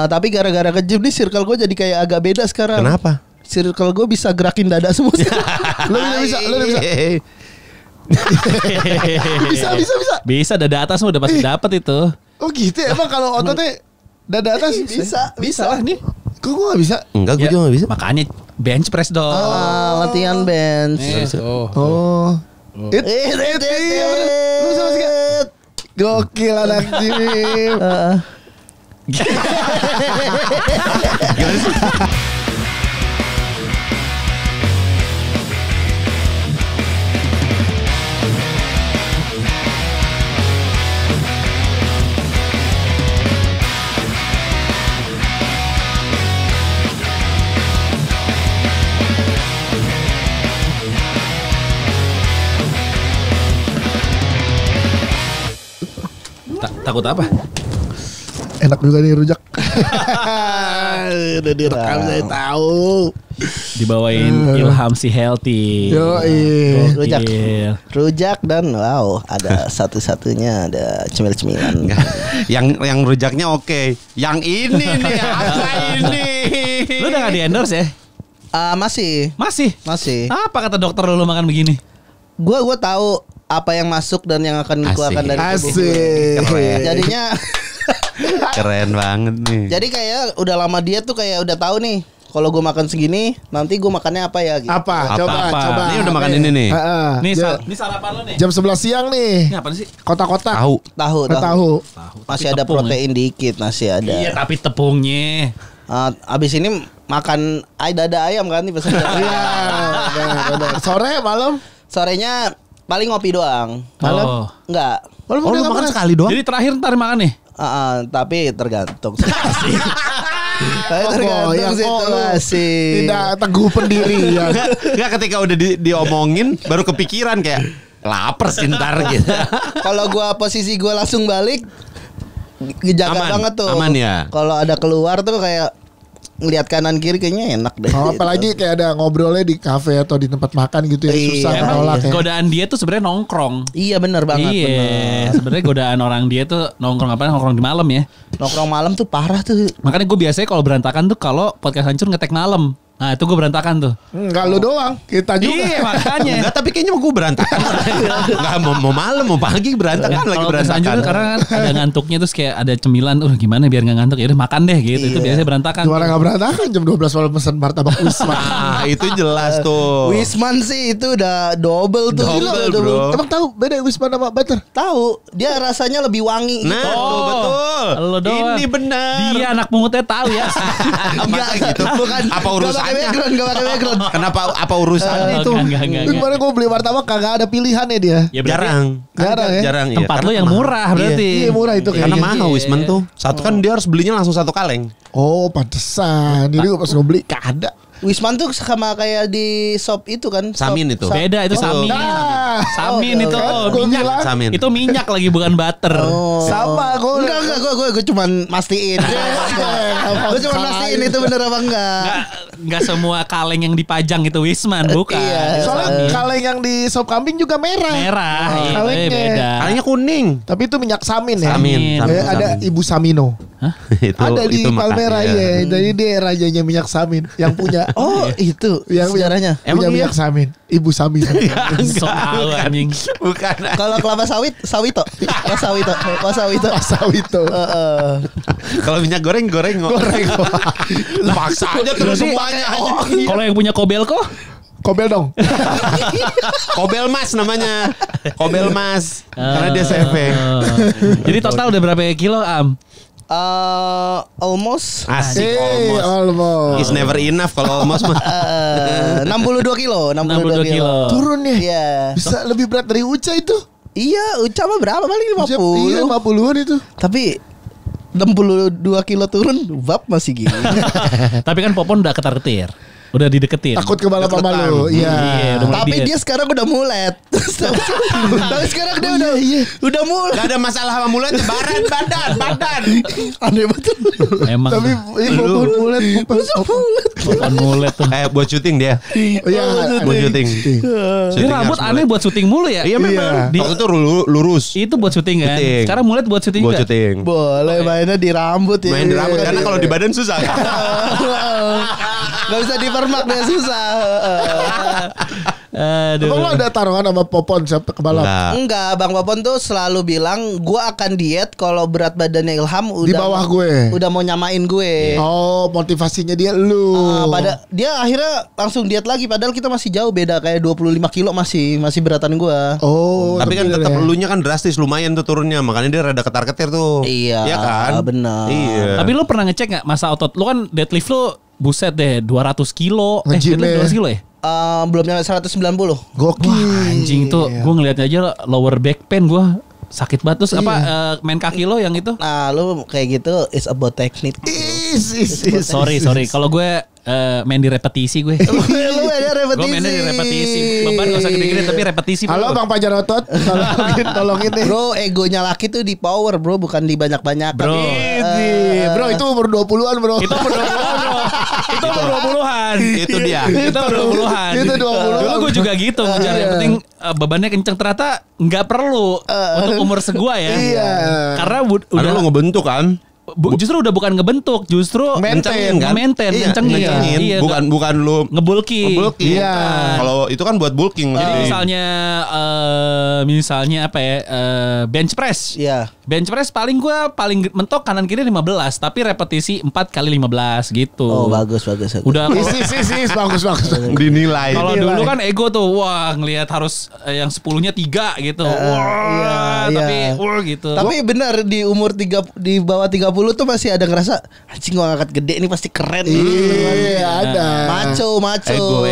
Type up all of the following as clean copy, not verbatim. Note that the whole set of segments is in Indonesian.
Tapi gara-gara ke gym nih circle gue jadi kayak agak beda sekarang. Kenapa? Circle gue bisa gerakin dada semua. Lu bisa. Bisa. Bisa dada atas udah pasti dapat itu. Oh gitu ya? Emang kalau ototnya dada atas bisa lah nih. Kok gue gak bisa? Enggak, gue juga gak bisa. Makanya bench press dong. Latihan bench. Oh. Lu sama sih gak? Gokil anak gym. Takut apa? Enak juga nih rujak. Udah direkam saya tahu. Dibawain Ilham si healthy. Yoi. Rujak dan ada satu-satunya ada cemil-cemilan. Yang rujaknya oke. Yang ini nih apa ini? Lu udah gak di endorse ya? Masih. Apa kata dokter lu makan begini? Gue tahu apa yang masuk dan yang akan dikeluarkan dari tubuh gue. Keren. Jadinya Keren banget nih. jadi kayak udah lama dia tuh kayak udah tahu nih. Kalau gue makan segini, nanti gue makannya apa ya? Gitu. Apa? Coba. Ini udah makan ini nih. Nih sarapan lu nih. Jam 11 siang nih. Ini apa sih? Kotak-kotak. Tahu. Masih ada tepung, protein dikit, masih ada. Iya, tapi tepungnya. Abis ini makan dada ayam kan nih pesan. Iya. Sore malam. Sorenya paling ngopi doang. Malam? Enggak. Malam Oh, lu makan sekali doang. Jadi terakhir ntar makan nih. Tapi tergantung. Tapi tergantung situasi. Tidak teguh pendirian. Enggak, ketika udah diomongin baru kepikiran kayak lapar sih ntar gitu. Kalau posisi gua langsung balik, jaga Aman, banget tuh. aman ya. Kalau ada keluar tuh kayak ngelihat kanan kiri kayaknya enak deh. Oh, gitu. apalagi kayak ada ngobrolnya di kafe atau di tempat makan gitu ya, susah Iya, menolak ya. Godaan dia tuh sebenarnya nongkrong. Iya benar banget. Iya, Bener. sebenarnya godaan orang dia tuh nongkrong di malam ya. Nongkrong malam tuh parah tuh. Makanya gue biasanya kalau berantakan tuh kalau podcast hancur ngetek malam. Nah itu gue berantakan tuh. Enggak lu doang, kita juga. Iya makanya. Enggak, tapi kayaknya gue berantakan. Enggak mau malam mau pagi berantakan lagi Kalau berantakan. hancur karena kan ada ngantuknya terus kayak ada cemilan. Gimana biar nggak ngantuk? Ya udah makan deh gitu. Itu biasanya berantakan. Gimana gak berantakan jam 12 malam pesan martabak Wisma. Ah, itu jelas tuh. Wisman sih itu udah double tuh. Double, Gila, bro. Emang tahu beda Wisma sama Butter? Tahu, dia rasanya lebih wangi. Nah, gitu. tuh, betul. Lo doang. Ini benar. Dia anak pungutnya tahu ya. Enggak gitu. Bukan. Apa urusannya? Gak pakai background. Kenapa apa urusannya itu? Enggak. Kemarin gue beli martabak kagak ada pilihannya dia. Ya berarti Jarang ya? Jarang iya. tempat Karena lo yang mahal. murah berarti. Iya murah itu Karena kayaknya. mahal Wisman tuh. Satu kan dia harus belinya langsung satu kaleng. Oh pantesan. Jadi pas gue beli gak ada. Wisman tuh sama kayak di shop itu kan. Samin itu. Beda itu samin. Nah, Samin itu kan gua minyak. bilang. Samin. Itu minyak lagi bukan butter. sama gue. Enggak, gue cuman mastiin. Gue cuman mastiin itu bener apa enggak. Enggak semua kaleng yang dipajang itu Wisman, bukan. Iya. Soalnya Samin. kaleng yang di sop kambing juga merah. Merah. Iya, kalengnya. beda. Kalengnya kuning. Tapi itu minyak samin ya. Samin. Ada Ibu Samino. Itu Ada di itu Palmera makanya. ya. Jadi dia rajanya minyak samin yang punya. Oh, itu yang sejarahnya. punya Emang minyak samin. Ibu Samino. So tahu anjing. Bukan. Kalau kelapa sawit, sawito. Wasawito. Pasawito. Kalau minyak goreng. Goreng. Paksa aja terus semuanya. Kalau yang punya Kobelko? Kobel dong. Kobel Mas namanya. Kobel Mas. Karena dia CV. Jadi total udah berapa kilo, Am? Almost Asik Almost. It's never enough kalau almost mah. 62 kilo. 62 kilo. Turun ya. Iya. Bisa lebih berat dari Uca itu. Iya, Uca mah berapa paling Uca, 50. Iya 50-an itu. Tapi 62 kilo turun, vap masih gini. Tapi kan Popon udah ketar-ketir. Udah dideketin. Takut ke balap sama lu. Iya, Iya. udah mulai Tapi diet. dia sekarang udah mulet. Tapi sekarang dia udah mulet. Gak ada masalah sama mulut, badan. Aneh betul. Emang Tapi popon mulet. popon mulet tuh. Buat syuting dia. Oh iya. Buat syuting. Dia Syuting rambut harus aneh mulet. buat syuting mulu ya. Iya memang. Di- Waktu itu lurus. Itu buat syuting kan. Syuting. Sekarang mulet buat syuting Buat juga. syuting. Boleh mainnya di rambut ya. Main di rambut karena kalau di badan susah. Gak bisa dipermak deh, susah. Aduh. Emang lo ada taruhan sama popon siapa ke balap? Enggak. Enggak, Bang Popon tuh selalu bilang gua akan diet kalau berat badannya Ilham udah Di bawah gue. Udah mau nyamain gue. Oh, motivasinya dia lu. Dia akhirnya langsung diet lagi padahal kita masih jauh beda kayak 25 kilo masih beratan gua. Oh, Tapi kan tetap elunya kan drastis lumayan tuh turunnya. Makanya dia rada ketar-ketir tuh. Iya, Iya kan? benar. Iya. Tapi lu pernah ngecek gak masa otot? Lu kan deadlift lu buset deh 200 kilo. Nge-gym Deadlift 200 ya. kilo ya? Belum nyampe 190. Gokil. Wah, anjing tuh gue ngeliat aja lower back pain gue sakit banget. Terus apa main kaki lo yang itu? Nah, lu kayak gitu is about technique. Is. Sorry. Kalau gue main di repetisi gue. Lu ada repetisi. Gue mainnya di repetisi. Beban gak usah gede-gede tapi repetisi. Halo bro. Bang Pajar Otot, tolongin deh. Bro, egonya laki tuh di power, bro, bukan di banyak-banyak. Bro. Bro, itu umur 20-an, Bro. Itu umur 20-an bro. Itu umur 20-an. Itu dia. Itu umur 20-an. Itu 20-an. Dulu gue juga gitu ngejar. Yang penting bebannya kenceng. Ternyata nggak perlu untuk umur segua ya. Iya. Karena Karena udah lu ngebentuk kan? justru udah bukan ngebentuk, justru Kencengin kan? Maintain, Iya, kencengin. kencengin. Iya, Bukan lu ngebulky. bulking. Iya. Kalau itu kan buat bulking. Jadi misalnya apa ya? Bench press. Iya. Bench press paling mentok kanan kiri 15, tapi repetisi 4 kali 15 gitu. Oh, bagus. Udah Is, bagus. dinilai. kalau Dinilai. dulu kan ego tuh, wah ngelihat harus yang 10-nya 3 gitu. Wah, iya. tapi wah gitu. Tapi benar di umur di bawah 30 tuh masih ada ngerasa anjing gua ngangkat gede ini pasti keren nih. Iya, ada. Maco. Ego.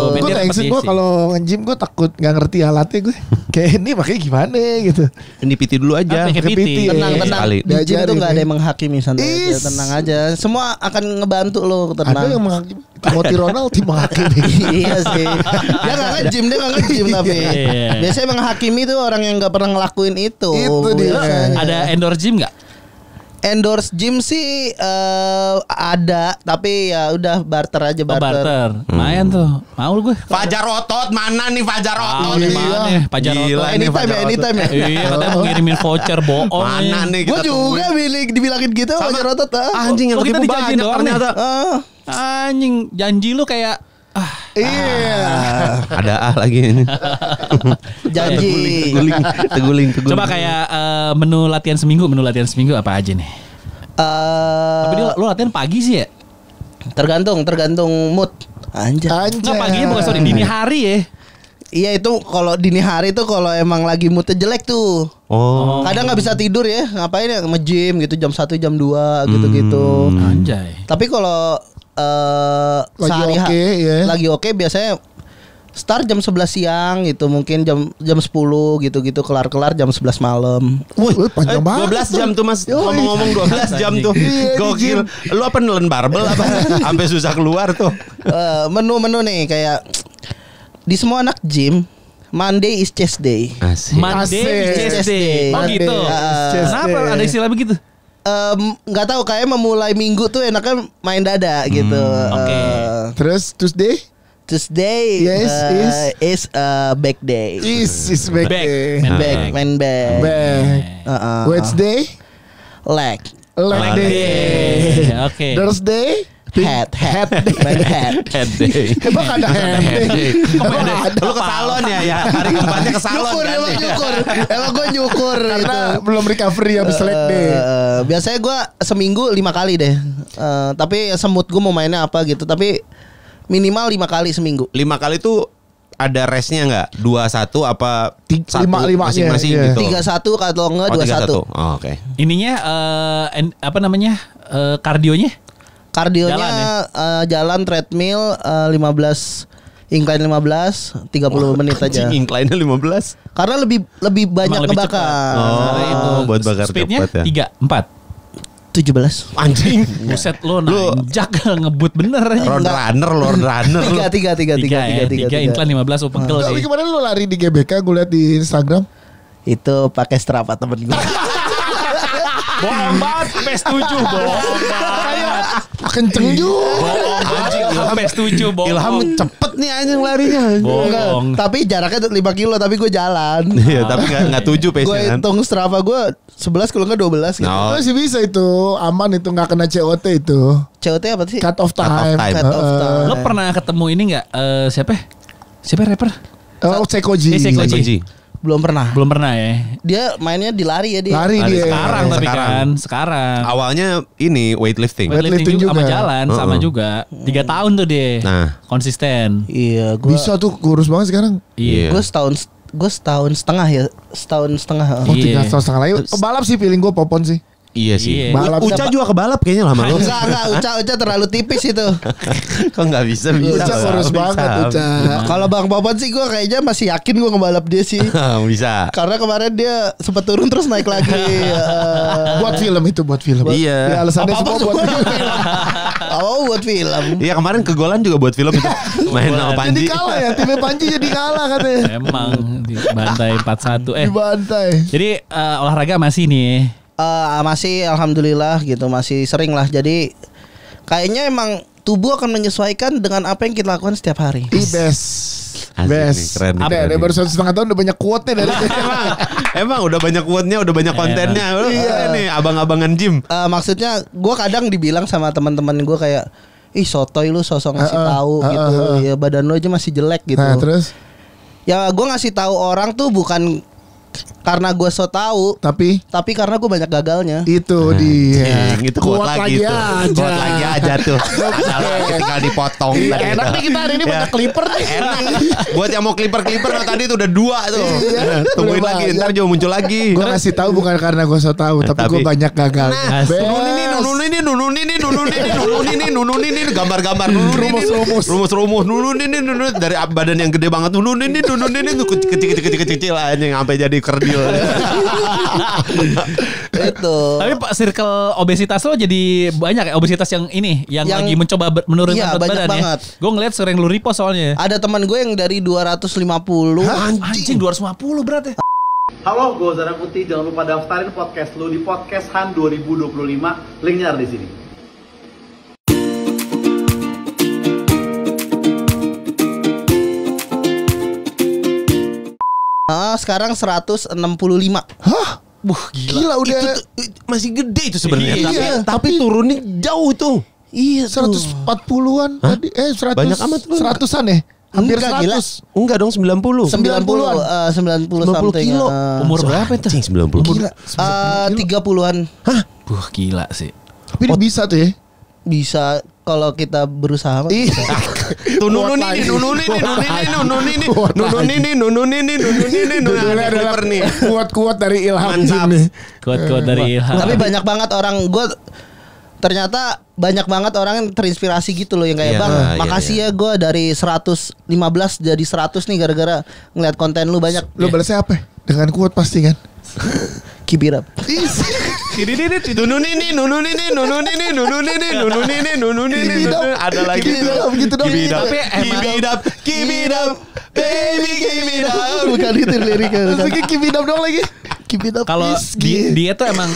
Gue Biar thanksin gue repetisi. kalau nge-gym gue takut gak ngerti alatnya gue. Kayak ini makanya gimana gitu. Ini PT dulu aja. Pakai PT. Tenang. Sekali. Di gym tuh Diajarin, nggak ada ya. yang menghakimi, santai aja, Is. tenang aja. Semua akan ngebantu lo, Ada tenang. yang menghakimi. Timothy Ronald tim menghakimi. Iya sih. Dia nggak nge-gym tapi. Iya. Biasanya menghakimi tuh orang yang nggak pernah ngelakuin itu. Itu dia. Biasanya. Ada endorse gym nggak? Endorse gym sih ada, tapi ya udah barter aja Oh, barter. barter. Lumayan tuh. Mau gue. Fajar Otot mana nih Fajar Ah, Otot? gimana ya? Pajar Gila Otot. ini Anytime Fajar ya, Otot. anytime ya. Iya, katanya mau ngirimin voucher bohong. Mana nih Gue kita juga dibilangin gitu sama Sama. Rotot. Anjing yang Oh, kita ketipu dijanjiin banyak doang ternyata. Anjing, janji lu kayak Iya. Ada lagi ini. Janji. Teguling. coba kayak menu latihan seminggu apa aja nih? Tapi lu latihan pagi sih ya? Tergantung mood. Anjay. Enggak paginya bukan sorry, dini hari ya. Iya itu kalau dini hari tuh kalau emang lagi moodnya jelek tuh. Oh. Kadang nggak bisa tidur ya, ngapain ya nge-gym gitu jam 1 jam 2 gitu-gitu. Anjay. Tapi kalau Lagi oke, ya. lagi oke biasanya start jam 11 siang gitu, mungkin jam 10 gitu-gitu, kelar jam 11 malam. Wih, panjang banget. 12 jam tuh Mas. Ngomong-ngomong 12 jam tuh. Gokil. Lu apa nelen barbel apa? Sampai susah keluar tuh. Menu-menu nih kayak di semua anak gym, Monday is chest day. Asik. Monday Asik. chest day. Oh Monday, gitu. chest Kenapa day. ada istilah begitu? Nggak tahu kayak memulai minggu tuh enaknya main dada gitu. Oke. Terus Tuesday? Tuesday Yes, is back day. Is back. Back. day. Main back. Back. Wednesday? Leg. Leg day. Oke. Thursday? Head. Main head. Head day. Emang ada head day? Emang ada. Lu ke salon ya? Hari keempatnya ke salon Nyukur kan? emang nyukur. Emang gue nyukur Karena gitu. belum recovery habis leg day. Biasanya gue seminggu 5 kali deh. Tapi semut gue mau mainnya apa gitu. Tapi minimal 5 kali seminggu. 5 kali tuh ada restnya nggak? 2-1 apa satu 5-5-nya, masing-masing iya. gitu? 3-1 atau enggak 2-1. 3-1. Oh, oke. Ininya apa namanya? Kardionya? Kardionya Jalan jalan treadmill 15 incline 15 30 menit aja. Anjing, incline-nya 15. Karena lebih banyak Emang lebih ngebakar. cepat. Oh, Karena itu buat bakar speednya cepat ya. 3, 4. 17. Anjing. Buset lo nanjak ngebut bener aja. Road runner lu. Tiga Incline 15 pegel sih. Tapi kemarin lu lari di GBK gue liat di Instagram. Itu pakai Strava temen gue. Bohong banget, PS7 bohong banget. Kenceng juga. Bohong anjing, Ilham PS7 bohong. Ilham cepet nih anjing larinya. Bohong. Tapi jaraknya 5 kilo tapi gue jalan. Iya, tapi enggak 7 pace-nya Gue kan. hitung Strava gue 11 kalau enggak 12 gitu. No. Masih bisa itu. Aman itu gak kena COT itu. COT apa sih? Cut off time. time. Cut off time. Lo pernah ketemu ini enggak siapa rapper? Sekoji. Sekoji. Belum pernah. Belum pernah ya. Dia mainnya di lari ya dia. Lari dia. Sekarang tapi kan sekarang. Awalnya ini weightlifting. Weightlifting juga sama juga. jalan sama juga. 3 tahun tuh dia. Nah. Konsisten. Iya, gue Bisa tuh kurus banget sekarang. Iya. gue setahun setengah ya. Setahun setengah. Oh, Iya. 3 tahun setengah lagi. Balap sih feeling gue Popon sih. Iya sih. Iya. Balap. Uca juga kebalap kayaknya lama lu. Enggak, Uca terlalu tipis itu. Kok enggak bisa. Uca kurus banget Uca. Kalau Bang Popon sih gue kayaknya masih yakin gue ngebalap dia sih. Bisa. Karena kemarin dia sempat turun terus naik lagi. Buat film itu buat film. Iya. Ya, alasannya Apa-apa semua buat semua film. buat film. Iya kemarin kegolan juga buat film itu. Main sama Jadi Panji. kalah ya, timnya Panji jadi kalah katanya. Emang di bantai 4-1. Dibantai. Jadi olahraga masih nih. Masih alhamdulillah gitu, masih sering lah. Jadi kayaknya emang tubuh akan menyesuaikan dengan apa yang kita lakukan setiap hari. Best. Asik Best. nih, keren nih, Udah, keren dia nih. baru 1,5 tahun udah banyak quote-nya dari Emang udah banyak quote-nya, udah banyak kontennya. Iya nih abang-abangan gym. Maksudnya gue kadang dibilang sama teman-teman gue kayak, ih sotoy lu sosok ngasih tahu gitu, ya badan lu aja masih jelek gitu. Nah terus Ya gue ngasih tahu orang tuh bukan karena gue so tahu, tapi karena gue banyak gagalnya. itu dia. Cing, itu kuat lagi tuh. aja. Kuat lagi aja tuh. Tinggal dipotong tadi. Enak nih kita hari ini banyak clipper nih. Enak. Buat yang mau clipper no, tadi tuh udah 2 tuh. Iya. Tungguin Udah lagi, banyak. ntar juga muncul lagi. Gue ngasih tahu bukan karena gue so tahu, tapi gue banyak gagal. Nah, Nunun ini gambar-gambar rumus dari badan yang gede banget nunun ini kecil anjing sampai jadi kerdil. Itu. Tapi Pak circle obesitas lo jadi banyak ya, obesitas yang ini yang lagi mencoba menurunkan Iya, berat banyak badan banget. ya. Gue ngeliat sering lu repost soalnya. Ada teman gue yang dari 250. Anjing 250 berat ya. Halo, gue Zara Putih. Jangan lupa daftarin podcast lu di Podcast Han 2025. Linknya ada di sini. Sekarang 165. Hah? Gila. Gila udah Masih gede itu sebenarnya. Iya. Tapi turunnya jauh tuh. Iya, 140-an tadi. 100. Banyak amat lu. 100-an ya? Hampir Enggak, 100. gila. Enggak dong 90. 90 something. kilo. Umur berapa itu? 90 Gila. 30-an. Gila sih. Tapi dia bisa tuh ya. Bisa kalau kita berusaha. mah Iya. bisa. Tuh nunun ini adalah nih. kuat-kuat dari Ilham Mantap. Jim nih. Kuat-kuat dari Ilham. Tapi banyak banget orang gue ternyata banyak banget orang yang terinspirasi gitu loh yang kayak Iya, bang iya, makasih ya gue dari 115 jadi 100 nih gara-gara ngeliat konten lu banyak. Lo balasnya apa? Dengan kuat pasti kan? Keep it up. Nunun ini ada lagi Keep it up, gitu dong. Keep it up baby keep it up. Bukan itu liriknya. Lagi keep it up dong lagi. Keep it up. Kalau dia tuh emang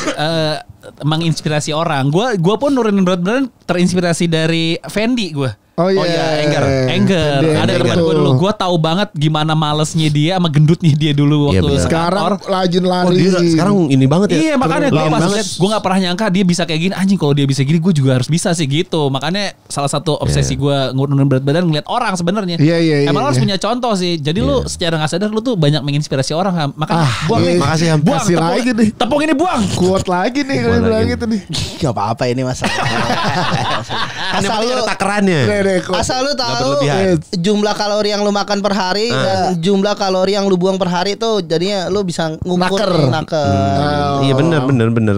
menginspirasi orang. Gua pun nurunin berat badan terinspirasi dari Fendi gue. Oh iya, Anger. Ada Fendi, iklan tuh. gue dulu. Gue tahu banget gimana malesnya dia sama gendutnya dia dulu Iya, waktu benar. Sekarang kantor. lajin lari. Oh dia sekarang ini banget ya. Iya makanya gue Lean pas banget. liat gue gak pernah nyangka dia bisa kayak gini. Anjing kalau dia bisa gini gue juga harus bisa sih gitu. Makanya salah satu obsesi gue ngurunin berat badan ngeliat orang sebenarnya. Iya, Emang lo harus iya. punya contoh sih. Jadi lu secara gak sadar lu tuh banyak menginspirasi orang Ham. Makanya buang iya. nih. Makasih Ham. Buang Kasih lagi nih. tepung ini buang. Kuat lagi nih kalau Kuat bilang lagi. gitu nih. Gak apa-apa ini masalah. Kan yang penting ada takarannya. Asal lu tahu berlebihan. jumlah kalori yang lu makan per hari dan jumlah kalori yang lu buang per hari tuh jadinya lu bisa ngukur naker. Iya benar.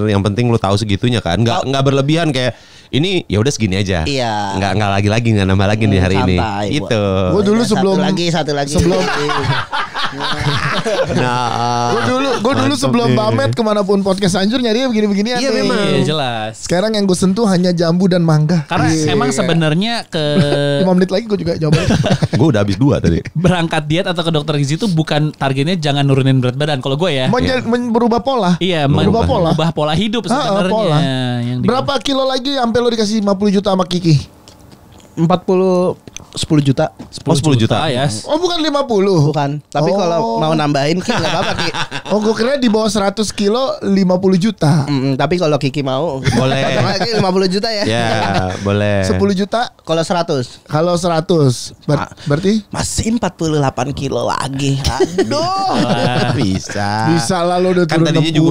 Yang penting lu tahu segitunya kan. Enggak berlebihan kayak ini ya udah segini aja. Iya. Enggak nambah lagi nih hari ini. Santai, Itu. Gue dulu Satu lagi sebelum Nah, Gue dulu sebelum Bamet kemanapun podcast hancur nyari begini-beginian. Iya, nih. memang. Iya jelas. Sekarang yang gue sentuh hanya jambu dan mangga. Karena Iya. emang sebenarnya ke 5 menit lagi gue juga jawab. gue udah habis 2 tadi. berangkat diet atau ke dokter gizi itu bukan targetnya jangan nurunin berat badan. Kalau gue ya. Berubah pola. Iya, Berubah pola. Ubah pola hidup Ah, sebenarnya. pola. Yang Berapa kilo lagi sampai lo dikasih 50 juta sama Kiki? 10 juta. Oh, 10 juta. Ya. Oh bukan 50. Bukan. Tapi Oh. kalau mau nambahin Ki enggak apa-apa Ki. Oh gue kira di bawah 100 kilo 50 juta. Tapi kalau Kiki mau Boleh. Ki 50 juta ya. Ya, boleh. 10 juta Kalau 100 kalau 100 berarti masih 48 kilo lagi. Aduh. Bisa. bisa lah lo udah Kan turun tadinya 60. juga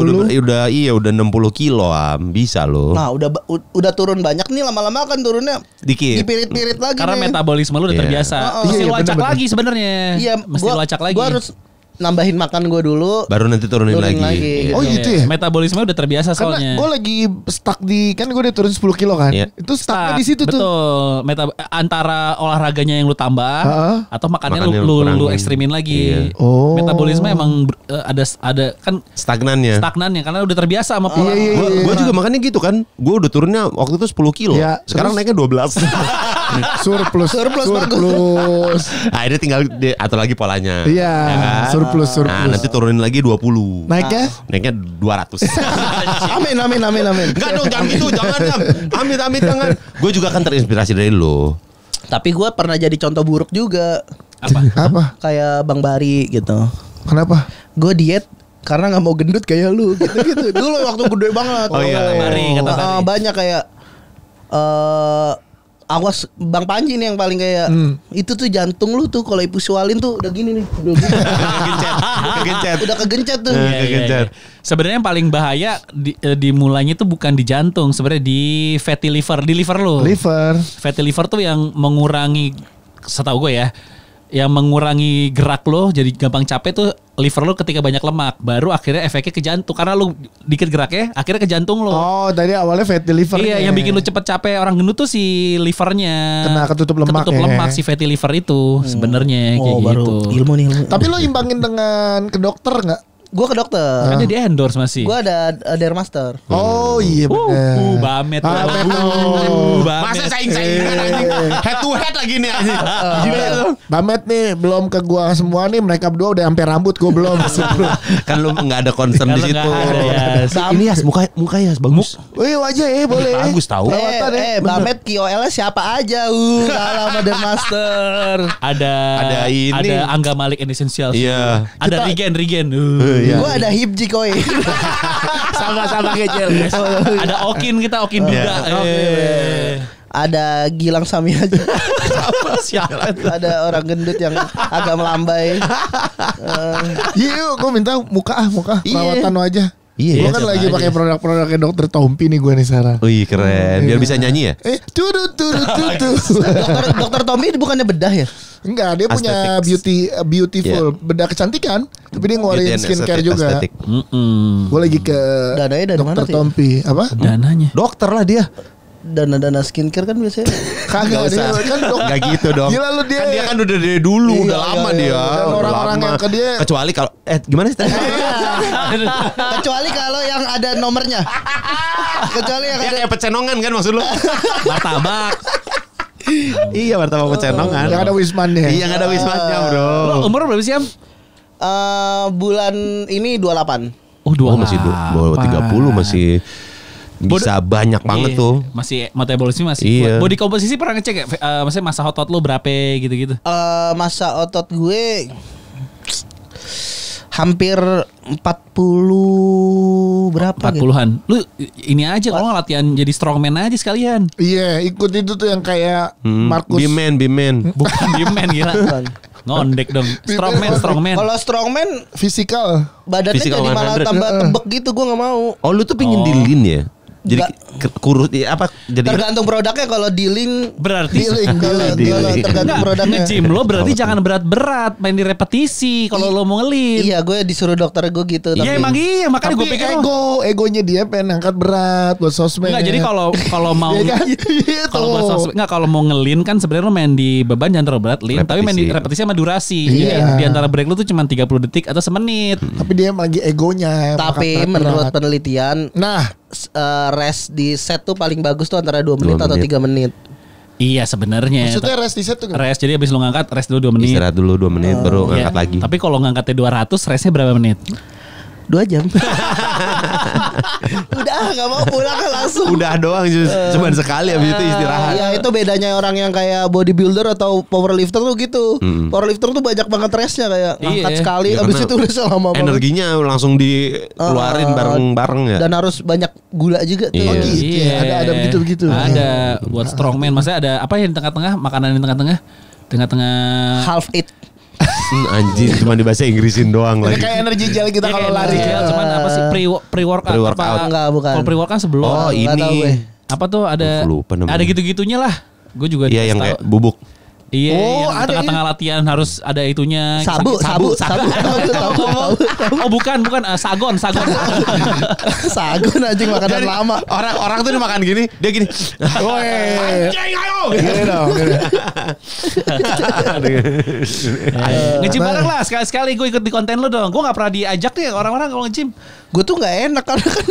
udah 60 kilo Bisa loh. Nah, udah turun banyak nih, lama-lama kan turunnya Dikit. dipirit-pirit lagi Karena nih. metabolisme lu udah Iya. terbiasa. Iya, Mesti iya, lu acak bener-bener. lagi sebenarnya. Iya, Mesti lu acak lagi. Gua harus nambahin makan gue dulu. Baru nanti turunin Turunin lagi. lagi. Iya. Oh gitu ya? Metabolisme udah terbiasa Karena soalnya. gue lagi stuck di kan gue udah turun 10 kilo kan. Iya. Itu stucknya Start. di situ tuh. Betul. Antara olahraganya yang lu tambah Heeh. atau makannya Makannya lu kurangin. ekstremin lagi. Iya. Oh. Metabolisme emang ada kan Stagnannya. stagnannya karena udah terbiasa sama pola. Iya. Gue juga makannya gitu kan. Gue udah turunnya waktu itu 10 kilo. Iya, Sekarang terus? naiknya 12. Surplus. Surplus, Akhirnya tinggal atur lagi polanya. Iya, Ya kan? surplus. Nah, nanti turunin lagi 20. Naiknya? Naiknya 200. Amin. Enggak dong, jangan gitu, jangan. Amit jangan. Gue juga kan terinspirasi dari lo. Tapi gue pernah jadi contoh buruk juga. Apa? Kayak Bang Bari gitu. Kenapa? Gue diet karena nggak mau gendut kayak lu gitu. Dulu waktu gede banget. Oh, iya. Kata Bari, kata Bari. Banyak kayak awas Bang Panji nih yang paling kayak itu tuh jantung lu tuh kalau visualin tuh udah gini nih. Udah gini. Kegencet. Udah kegencet tuh. Iya, Kegencet. Sebenarnya yang paling bahaya dimulainya tuh bukan di jantung, sebenarnya di fatty liver, di liver lo. Liver. Fatty liver tuh yang mengurangi, setahu gue ya, yang mengurangi gerak lo jadi gampang capek tuh liver lo ketika banyak lemak, baru akhirnya efeknya ke jantung karena lo dikit geraknya akhirnya ke jantung lo. Oh, tadi awalnya fatty liver. Iya, yang bikin lo cepet capek orang gendut tuh si livernya. Kena ketutup lemak ya. lemak si fatty liver itu sebenarnya kayak baru gitu. ilmu nih. Tapi lo imbangin dengan ke dokter nggak? Gue ke dokter. Kan dia di endorse masih. Gue ada Dermaster. Oh iya benar. Bamet. Bamet. Bamet. Masa saing-saingan anjing? Head to head lagi nih anjing. Gila lu. Bamet nih belum ke gua semua nih, mereka berdua udah sampai rambut, gua belum. Kan lu enggak ada concern di Kalau situ. nggak ada, Yas. Ini Yas, muka Yas bagus. Wih wajah boleh. Bagus tahu. Perawatan ya. Bamet KOL-nya siapa aja? Kalau sama Dermaster. Ada ini. Ada Angga Malik and Essentials. Iya. Ada Kita- Regen. Iya. Gue ada Hipji koi. Sama-sama kecil. Ada Okin duda. Ada Gilang Sami aja. Siapa itu? Ada orang gendut yang agak melambai. Iya, gua minta muka perawatan lo aja. Iya, Gua iya, kan coba lagi aja. pakai produk-produknya dokter Tompi nih gua nih sekarang. Wih keren. Biar bisa nyanyi ya? Turut. Dokter Tommy bukannya bedah ya? Enggak, dia punya beautiful bedah kecantikan, tapi dia ngeluarin Beauty and skincare aesthetic, juga. aesthetic. Gue lagi ke Dananya dari mana dokter tuh ya? Tompi. Apa? Dananya. Dokter lah dia. Dana skincare kan biasanya. Kagak dia kan Gak gitu dong. Gila lu dia. Kan dia kan udah dari dulu, Iya, udah lama iya, dia. iya. Dan Udah orang-orang lama. yang ke dia- Kecuali kalau gimana sih tadi? Kecuali kalau yang ada nomornya. Kecuali yang Ya ada kayak pecenongan kan maksud lu? Martabak. Iya, martabak pecenongan. yang ada Wismannya. Iya, yang ada wismatnya, Bro. Lo umur berapa sih, Am? bulan ini 28. Oh, Oh, masih 30 masih bisa banyak banget Iya, tuh. Masih metabolisme masih Iya. kuat. Body composition pernah ngecek ya? Maksudnya masa otot lo berapa gitu-gitu? Masa otot gue hampir 40 berapa gitu. 40-an. Lu ini aja kalau nggak latihan jadi strongman aja sekalian. Iya, ikut itu tuh yang kayak Markus. Bimen. Bukan diemen gila. Ngondek dong. Strongman. Kalau strongman Fisikal. badannya Physical jadi malah 100. tambah tebek gitu, gue nggak mau. Oh, lu tuh pingin di lean ya? Jadi kurus apa? Jadi Tergantung produknya. Kalau dealing Berarti kalau Dealing. tergantung produknya. nge-gym lo berarti jangan berat-berat, main di repetisi kalau lo mau nge-lean. Iya, gue disuruh dokter gue gitu. Iya emang iya, makanya gue Tapi pikir egonya dia pengen angkat berat buat sosmed. enggak, jadi kalau mau Iya kan? kalau buat sosmed, enggak, kalau mau nge-lean kan sebenarnya lo main di beban jangan terlalu berat lean, tapi main di repetisi sama durasi. Iya. Di antara break lo tuh cuma 30 detik atau semenit. Tapi dia lagi egonya. Tapi angkat menurut berat. penelitian Nah, rest di set tuh paling bagus tuh antara 2 menit atau 3 menit. Iya sebenarnya. maksudnya rest di set tuh Rest, jadi abis lo ngangkat rest dulu 2 menit. istirahat dulu 2 menit baru Iya. ngangkat lagi. Tapi kalau ngangkatnya 200 restnya berapa menit? 2 jam. Udah gak mau pulang kan langsung. Udah doang cuman sekali habis itu istirahat. Iya, itu bedanya orang yang kayak bodybuilder atau powerlifter tuh gitu. Powerlifter tuh banyak banget restnya, kayak ngangkat Iya. sekali Ya, abis karena itu udah selama banget. Energinya langsung dikeluarin bareng-bareng ya. Dan harus banyak gula juga tuh. Iya. gitu ya, ada begitu-begitu. Ada buat strongman. Maksudnya ada apa ya di tengah-tengah, makanan di tengah-tengah. Tengah-tengah Half it. Anjing cuma di bahasa Inggrisin doang Ini lagi. kayak energi gel kita Iya, kalau kayak lari. gel, cuman apa sih pre-workout Pre-workout. apa? Enggak, bukan. Kalau pre-workout kan sebelum. Oh, Nggak tahu gue. ini. Apa tuh ada Aku lupa namanya. ada gitu-gitunya lah. Gue juga Iya yang tahu. kayak bubuk. Iya, Oh, yang ada tengah-tengah latihan harus ada itunya. Sabu. Tahu. Oh, bukan sagon. Sagun anjing makanan Jadi, lama. Orang tuh dimakan gini, dia gini. Woi. Anjing ayo. Gini dong. gini. Nge-gym bareng lah, sekali-sekali gue ikut di konten lu dong. Gue gak pernah diajak nih orang-orang kalau nge-gym. Gue tuh nggak enak karena kan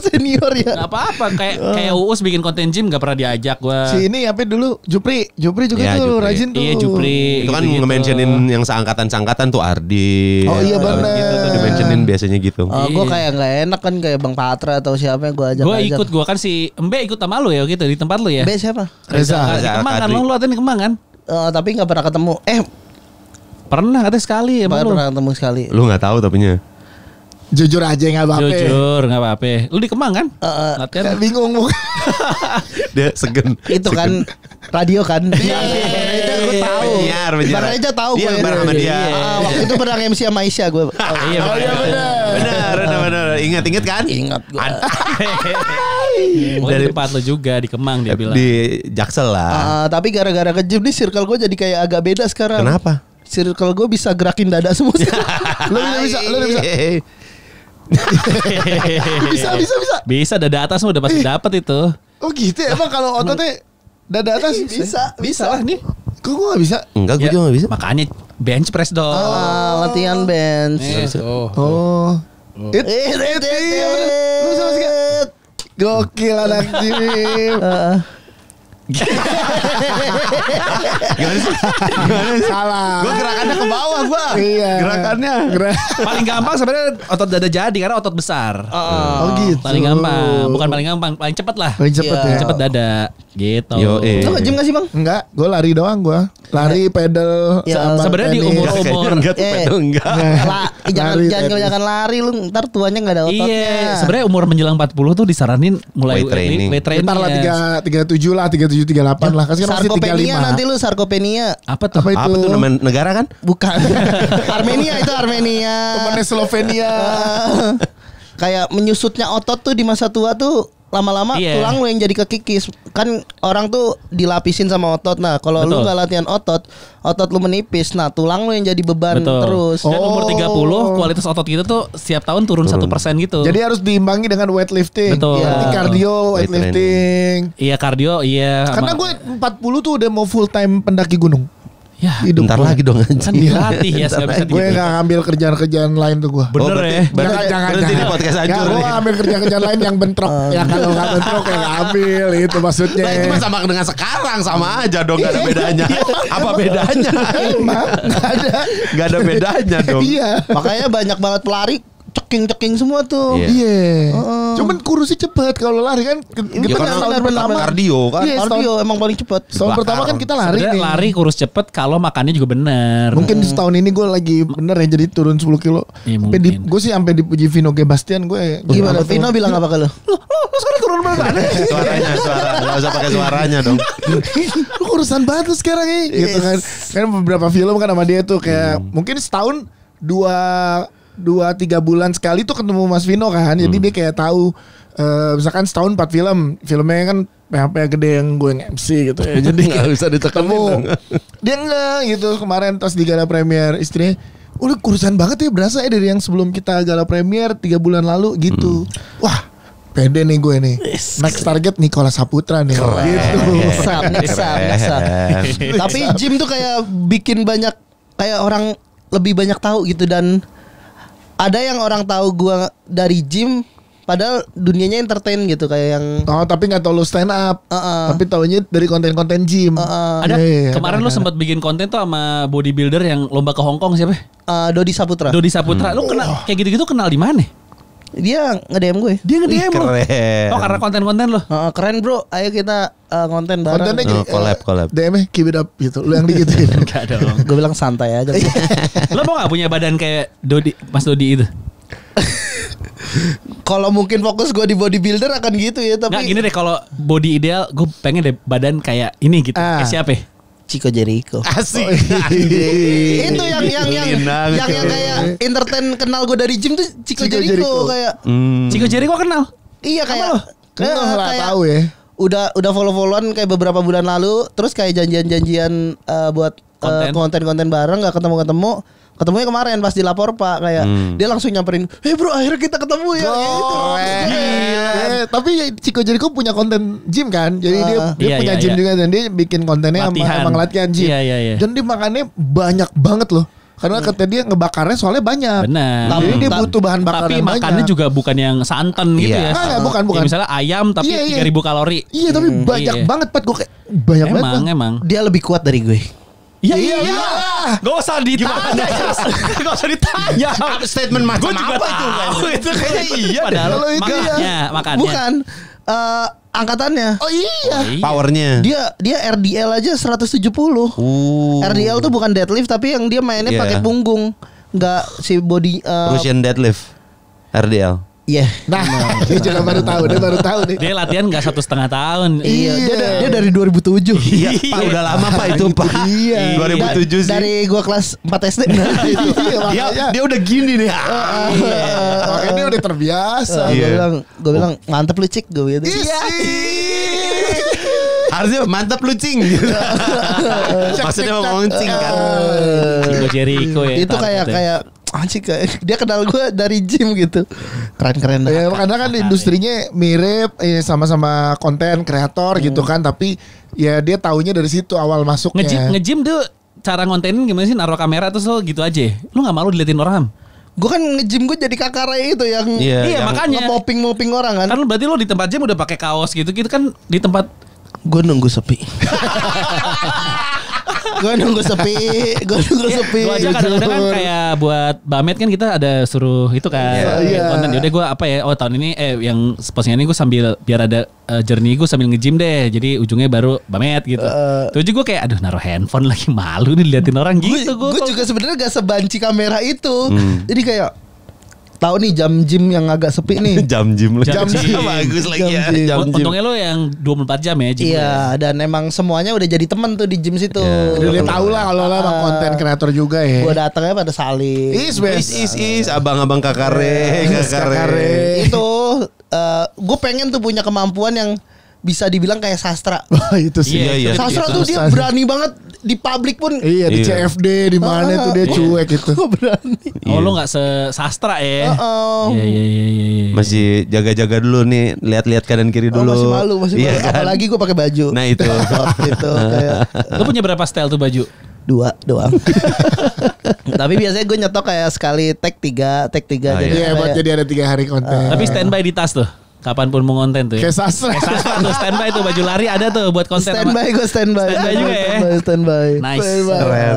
senior ya. Gak apa-apa, kayak Uus bikin konten gym gak pernah diajak gue. Si ini apa dulu? Jupri juga Ya, tuh Jupri. rajin tuh. Iya, Jupri. Itu kan gitu-gitu. nge-mentionin yang seangkatan-sangkatan tuh Ardi. Oh, iya, bener. Gitu tuh di-mentionin biasanya gitu. Gue kayak nggak enak kan, kayak Bang Patra atau siapa yang gue ajak. Gue kan si Embe ikut sama lu ya gitu di tempat lu ya. B siapa? Reza. Di Kemang kan, Kadri. lu latihan di Kemang kan? Tapi nggak pernah ketemu. Pernah katanya sekali emang Baru lu. pernah ketemu sekali. Lu nggak tahu tapinya. Jujur aja nggak apa-apa. Jujur gak apa-apa. Lu di Kemang kan? Latihan. Kayak bingung bu. Dia segen. Itu kan radio kan. Iya, itu gue tahu. Penyiar. Bang Reza tahu Dia gue. bareng sama dia. Waktu itu pernah MC sama Aisyah gue. Iya Benar. Ingat kan? Ingat gue. Pokoknya di tempat lu juga di Kemang dia bilang. Di Jaksel lah. Tapi gara-gara ke gym nih circle gue jadi kayak agak beda sekarang. Kenapa? Circle gue bisa gerakin dada semua. Lu bisa. Bisa dada atas udah pasti dapet itu. Oh gitu ya? Emang kalau ototnya dada atas Bisa lah nih. Kok gue gak bisa? Enggak, gue Ya, juga gak bisa. Makanya bench press dong. Latihan bench. Oh. Lu sama sih gak? Gokil anak gym. Gimana sih? Salah. Gue gerakannya ke bawah gue. Iya. Gerakannya. Paling gampang sebenarnya otot dada jadi karena otot besar. Oh gitu. Paling gampang, bukan paling gampang, paling cepet lah. Paling cepet Iya. ya. Cepet dada gitu. Lu ke gym gak sih Bang? Enggak, gue lari doang gue. Lari, pedal, Ya, sama sebenarnya di tenis. umur-umur Enggak tuh Eh. pedal enggak. Lari, Jangan lari lu, ntar tuanya nggak ada ototnya. Iya, sebenarnya umur menjelang 40 tuh disaranin mulai Weight training. weight training. Ntar lah 37 lah, 37, 38 lah. Kan sekarang masih Sarkopenia 35. nanti lu sarkopenia. Apa tuh? Apa itu? Apa tuh nama negara kan? Bukan. Armenia itu Armenia. Temennya Slovenia. Kayak menyusutnya otot tuh di masa tua tuh lama-lama Iya. tulang lu yang jadi kekikis. Kan orang tuh dilapisin sama otot. Nah, kalau lu Betul. nggak latihan otot lu menipis. Nah, tulang lu yang jadi beban Betul. terus. Dan Oh. umur 30 kualitas otot kita tuh setiap tahun turun 1% gitu. Jadi harus diimbangi dengan weightlifting. Betul. Nanti cardio, Weight weightlifting. iya kardio, iya. Karena sama- gue 40 tuh udah mau full time pendaki gunung. ya Hidup Bentar gue. lagi dong kan anjing. dilatih ya, nggak bisa Gue gitu. gak ngambil kerjaan-kerjaan lain tuh gue. Bener berarti- ya. Berarti di podcast hancur Gue nih. ambil kerjaan-kerjaan lain yang bentrok. Ya kalau gak bentrok ya gak ambil. Itu maksudnya. Nah, itu mah sama dengan sekarang sama aja dong, gak ada bedanya. Apa bedanya? Emang gak ada. Gak ada bedanya dong. Iya. Makanya banyak banget pelari ceking semua tuh. Iya. Iya. Cuman kurusnya cepet kalau lari kan. Ya, karena benar. kardio kan. Iya, Kardio emang paling cepet. Tahun pertama kan kita lari Sebenarnya nih. lari kurus cepet kalau makannya juga bener. Mungkin setahun ini gue lagi bener ya jadi turun 10 kilo. Iya, Sampai di, mungkin. gue sih sampai dipuji Vino Gebastian gue. Gimana? Vino bilang apa ke lu? Lu sekarang turun berapa? Suaranya, Gak usah pakai suaranya dong. Lu urusan banget lu sekarang nih gitu kan. Kan beberapa film kan sama dia tuh kayak mungkin setahun 2-3 bulan sekali tuh ketemu Mas Vino kan. Jadi dia kayak tahu misalkan setahun 4 film, filmnya kan PHP gede yang gue nge-MC gitu ya. Jadi Nggak bisa ditemu. Dia enggak gitu kemarin pas di gala premier istrinya, udah kurusan banget ya berasa ya dari yang sebelum kita gala premier 3 bulan lalu gitu. Wah, pede nih gue nih. Next target Nicola Saputra nih. Gitu. Ngesap. Tapi Jim tuh kayak bikin banyak kayak orang lebih banyak tahu gitu, dan ada yang orang tahu gua dari Jim padahal dunianya entertain gitu, kayak yang Oh, tapi nggak tahu lu stand up. Tapi taunya dari konten-konten gym. Ada Iya, kemarin lu sempat bikin konten tuh sama bodybuilder yang lomba ke Hong Kong siapa? Dodi Saputra. Dodi Saputra. Lu kenal kayak gitu-gitu kenal di mana? Dia nge-DM gue. Dia nge-DM lu. Keren. Oh, karena konten-konten lu. Keren bro, ayo kita konten bareng. kontennya gini, Collab. DM-nya keep it up gitu. Lu yang digituin. Enggak dong. Gue bilang santai aja. Lo mau gak punya badan kayak Dodi, Mas Dodi itu? Kalau mungkin fokus gue di bodybuilder akan gitu ya, tapi Nggak, gini deh, kalau body ideal gue pengen deh badan kayak ini gitu. Kayak siapa? Chico Jericho. Asik. Itu yang kayak entertain kenal gue dari Jim tuh Chico Jericho kayak. Chico Jericho kenal? Iya kayak Nggak tahu ya. Udah follow-followan kayak beberapa bulan lalu, terus kayak janjian buat konten-konten bareng, nggak ketemu. Ketemunya kemarin pas di Lapor Pak, kayak dia langsung nyamperin, "Hey bro, akhirnya kita ketemu ya." Gitu. Tapi Chico Jericho punya konten gym kan. Jadi dia punya gym juga, dan dia bikin kontennya emang latihan gym. Iya. Dan dia makannya banyak banget loh. Karena kata dia ngebakarnya soalnya banyak. Benar. Jadi dia butuh bahan bakar tapi yang banyak. makannya juga bukan yang santan gitu ya. Enggak, bukan. Ya, misalnya ayam tapi 3.000 kalori. Iya, tapi banyak banget Pat. Gue kayak banyak banget. Emang. Dia lebih kuat dari gue. Iya. Gak usah ditanya. Gak usah ditanya. Statement macam juga apa itu? Itu kayaknya iya. Padahal Kalau itu makannya. Bukan angkatannya. Oh iya. Powernya. Dia RDL aja 170. RDL tuh bukan deadlift, tapi yang dia mainnya pakai punggung. Enggak si body Russian deadlift. RDL. Iya. Nah, dia juga baru tahu nih. Dia latihan gak 1,5 tahun. Iya, dia dari 2007. Iya, Pak udah lama Pak itu Pak. Iya. 2007 sih. Dari gua kelas 4 SD. Dia udah gini nih. Makanya dia udah terbiasa. Gue bilang mantep lu Cik, gue gitu. Iya. Harusnya mantap lu Cing. Maksudnya ngomong Cing kan. Chico Jericho ya. Itu kayak anjing, dia kenal gue dari gym gitu. Keren-keren. Ya, karena kan industrinya mirip, sama-sama konten kreator gitu kan, tapi ya dia taunya dari situ awal masuknya. Nge-gym tuh cara ngontenin gimana sih? Naruh kamera terus lo gitu aja. Lu gak malu diliatin orang? Gue kan nge-gym gue jadi kakare itu yang Iya, makanya nge-mopping orang kan. Kan berarti lo di tempat gym udah pakai kaos gitu kan di tempat. Gue nunggu sepi. Gue nunggu sepi. Gue aja kadang-kadang kan kayak buat Bamet kan kita ada suruh itu kan konten. Yaudah gue apa ya, tahun ini yang postingan ini gue sambil biar ada journey gue sambil nge-gym deh. Jadi ujungnya baru Bamet gitu. Tuh aja gue kayak aduh naruh handphone lagi, malu nih liatin orang gitu. Gue juga sebenarnya gak sebanci kamera itu. Jadi kayak tahu nih jam gym yang agak sepi nih. Jam gym lu. Jam gym. Bagus lagi ya. Jam gym. Jam gym. Untungnya lo yang 24 jam ya gym. Iya, dan emang semuanya udah jadi temen tuh di gym situ. Udah tahu lah kalau lah emang konten kreator juga ya. Gue datangnya pada saling. Is abang-abang kakare. Itu gue pengen tuh punya kemampuan yang bisa dibilang kayak sastra. Wah, itu sih. Iya. Sastra tuh dia berani banget di publik pun. Iya, di CFD di mana tuh dia cuek itu. Gue berani. Oh lo gak sastra ya? Iya. Masih jaga-jaga dulu nih, lihat-lihat kanan kiri dulu. Masih malu. Iya, kan? Apalagi gue pakai baju. Nah itu. Gitu kayak Lo punya berapa style tuh baju? 2 doang. Tapi biasanya gue nyetok kayak sekali tag 3 jadi Iya, buat jadi ada 3 hari konten. Tapi standby di tas tuh. Kapanpun mau konten tuh ya. Kayak sastra. Tuh standby tuh baju lari ada tuh buat konten. standby Standby juga ya. Standby. Nice. Keren.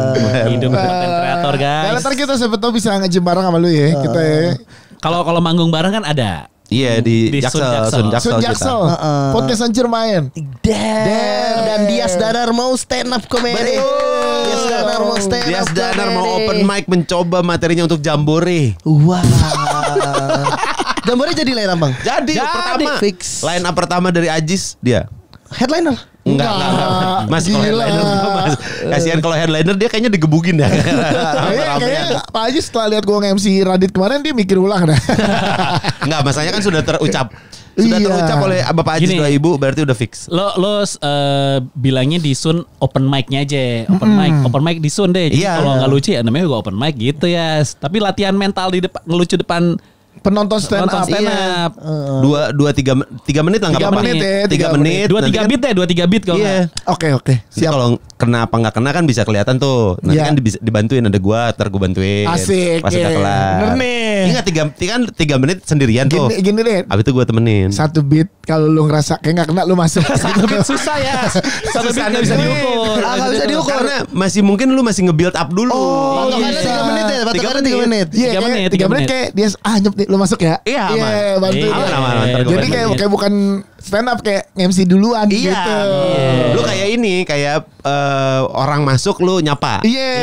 Hidup konten kreator guys. Kalau ntar kita siapa tahu bisa nge-gym bareng sama lu ya. Kita ya. Kalau manggung bareng kan ada. Iya di Jaksel. Sun Jaksel. Podcast Anjir main. Dan Dias Danar mau stand up comedy. Dias Danar mau open mic mencoba materinya untuk Jambore. Wah. Jambore jadi line up bang? Jadi pertama fix. line up pertama dari Ajis dia. Headliner? Enggak. Mas kalau headliner Mas. Kasihan kalau headliner dia kayaknya digebukin ya. Kayaknya Pak Haji setelah lihat gue nge-MC Radit kemarin dia mikir ulang dah. Enggak, masalahnya kan sudah terucap Sudah Iya. terucap oleh Bapak Ajis Gini. dua ibu berarti udah fix. Lo bilangnya di Sun open mic-nya aja. Open mic di Sun deh. Jadi Iya. kalau nggak lucu ya namanya juga open mic gitu ya. Tapi latihan mental di depan ngelucu depan Penonton stand nonton up. stand Iya. up. Dua tiga menit lah nggak 3 apa-apa. menit ya, 3 3 menit. 2-3 nanti beat deh, 2-3 beat kalau Iya. nggak. Oke. Nanti Siap. kalau kena apa nggak kena kan bisa kelihatan tuh. Nanti Iya. kan dibantuin ada gua, ntar gua bantuin. Asik, Pas udah ya. kelar. Bener nih. Ingat 3 menit sendirian tuh. Gini deh. Abis itu gua temenin. Satu beat kalau lu ngerasa kayak gak kena lu masuk. Satu beat susah ya. Satu beat nggak bisa diukur. Nggak bisa diukur. Karena masih mungkin lu masih nge-build up dulu. Patokannya 3 menit ya, patokannya 3 menit. Iya, 3 menit, 3 menit 3 kayak dia nyep nih lu masuk ya. Iya, aman. bantu. Iya, dia. aman, ntar gua Jadi bantuin. kayak bukan stand up kayak MC duluan Iya. gitu. Lu kayak ini, kayak orang masuk lu nyapa. Iya,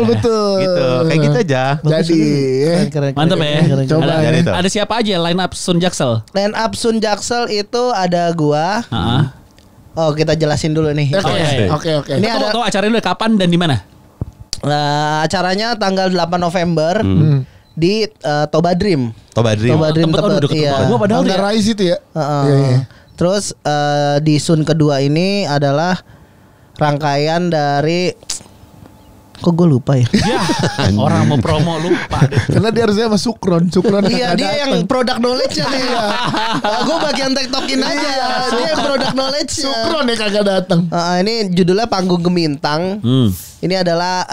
betul. Gitu. Kayak gitu aja. Jadi, Keren, Mantap ya. Coba Ada, Jadi itu. ada siapa aja line up Sun Jaksel? Line up Sun Jaksel itu ada gua. Heeh. Oh, kita jelasin dulu nih. Oke, iya. oke. Ini Ini ada- tahu acaranya udah kapan dan di mana? Acaranya tanggal 8 November di Toba Dream. Toba Dream. Toba Dream Tempat tempat, deket iya. rumah gua padahal Angga ya. Rais itu ya. Heeh. Iya, iya. Terus di Sun kedua ini adalah rangkaian dari kok gue lupa ya. Ya, orang mau promo lupa deh. Karena dia harusnya sama Sukron. Iya dia yang product knowledge-nya nih. Gue bagian tektokin aja. Dia yang product knowledge-nya. Sukron ya kagak datang. Ini judulnya Panggung Gemintang. Ini adalah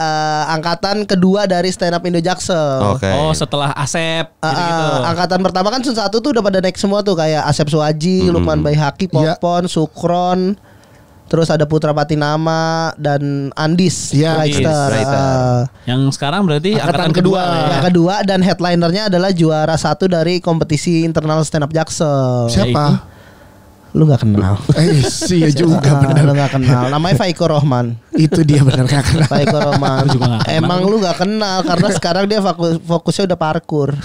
angkatan kedua dari Stand Up Indo Jaksel. Oke. Oh, setelah Asep gitu-gitu. Angkatan pertama kan Sun 1 tuh udah pada naik semua tuh kayak Asep Suwaji, Lukman Baihaqi, Iya. Popon, Sukron. Terus ada Putra Patinama dan Andis Iya, Wrighster. Wrighster. Yang sekarang berarti Angkatan angkatan kedua. kedua. lah ya. Yang kedua dan headlinernya adalah juara 1 dari kompetisi internal stand up Jaksel. Siapa? Lu nggak kenal? Iya juga benar. Lu nggak kenal. Namanya Faiko Rohman. Itu dia benar kagak kenal. Faiko Rohman. Gua juga nggak kenal. Emang lu nggak kenal karena sekarang dia fokusnya udah parkur.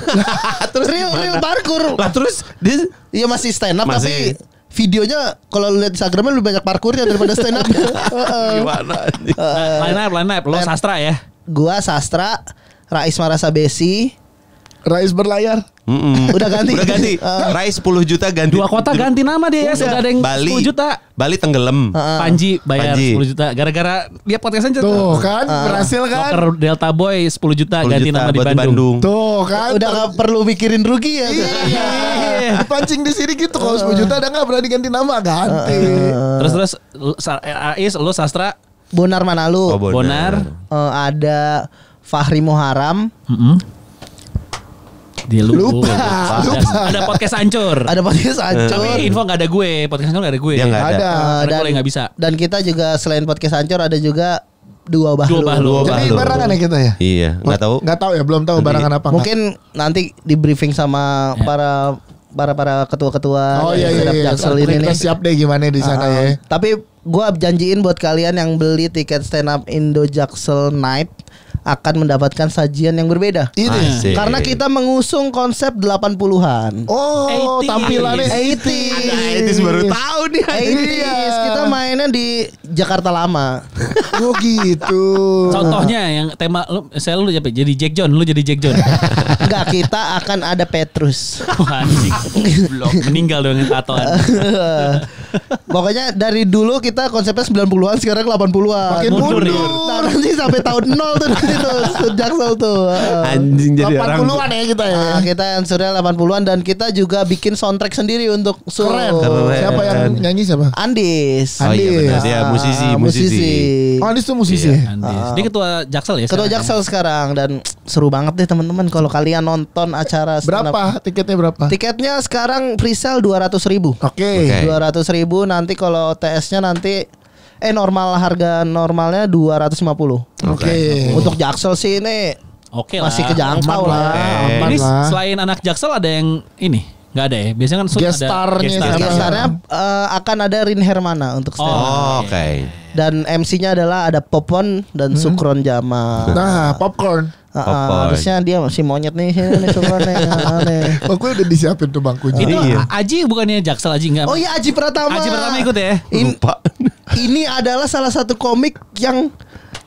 Terus real parkur. Lah terus dia Iya masih stand up Masih. tapi videonya kalau lu lihat Instagramnya lebih banyak parkurnya daripada stand up. gimana? Line up. Lo sastra ya. Gua sastra, Rais Marasa Besi, Rais berlayar. udah ganti. Udah ganti. Rais 10 juta ganti. 2 kota ganti nama dia ya. Sudah ada yang Bali 10 juta. Bali tenggelam. Panji bayar Panji. 10 juta. Gara-gara dia podcast aja Tuh kan berhasil kan. Loker Delta Boy 10 juta 10 ganti juta nama di buat Bandung. Tuh kan. Udah gak perlu mikirin rugi ya. Iya. Pancing di sini gitu kalau 10 juta udah enggak berani ganti nama ganti. Terus Ais lo sastra Bonar Manalu. Oh, Bonar. Ada Fahri Muharam. Dia Lupa. Ada podcast hancur. Ada podcast Ancur. Tapi info gak ada gue. Podcast hancur gak ada gue. Dia nggak ada. Ada. Karena gue nggak bisa. Dan kita juga selain podcast Ancur ada juga Dua Bahlu. Dua Bahlu. Jadi barangan ya kita ya. Iya, nggak tahu. Nggak tahu ya, belum tahu barangan apa. Mungkin nanti di briefing sama para ketua-ketua Oh iya stand up iya. Jaksel ini Kita nih. siap deh gimana di sana ya. Tapi gua janjiin buat kalian yang beli tiket stand up Indo Jaksel Night akan mendapatkan sajian yang berbeda. Ini. Asik. Karena kita mengusung konsep 80-an. Oh, 80s. tampilannya 80s. Itu baru tahu nih. 80s. Kita mainnya di Jakarta Lama. Oh gitu. Contohnya yang tema lu saya lu jadi Jack John, lu jadi Jack John. Enggak, kita akan ada Petrus. Wah, anjing. Blok meninggal dong yang tatoan. Pokoknya dari dulu kita konsepnya 90-an, sekarang 80-an. Makin mundur. Nah, nanti sampai tahun 0 tuh nanti tuh Jaksel tuh. Anjing jadi orang. 80-an ya kita ya. Nah, kita yang surya 80-an dan kita juga bikin soundtrack sendiri untuk Sun. Keren. Keren. Siapa yang nyanyi siapa? Andis. Oh iya benar, Andis. dia musisi. Oh, Andis tuh musisi. Iya. Andis. Dia ketua Jaksel ya. Ketua sekarang? Jaksel sekarang dan seru banget deh teman-teman kalau kalian nonton acara stand up. Berapa tiketnya berapa? Tiketnya sekarang presale 200.000. Oke. 200.000 nanti kalau TS-nya nanti normal harga normalnya 250. Oke. Untuk Jaksel sih ini Oke lah. masih kejangkau Aman lah. lah. Oke. Aman Ini lah. selain anak Jaksel ada yang ini? Nggak ada ya? Biasanya kan Sun Guest ada star-nya guest star. siapa? Biasanya akan ada Rin Hermana untuk stand up. Oh, oke. Dan MC-nya adalah ada Popon dan Sukron Jamal. Nah, popcorn. Popon. Harusnya dia masih monyet nih, sini nih Sukron nih. Aneh. Bangku udah disiapin tuh bangkunya. Itu Iya. Aji bukannya Jaksel Aji enggak? Oh iya Aji Pratama. Aji pertama ikut ya. Ini adalah salah satu komik yang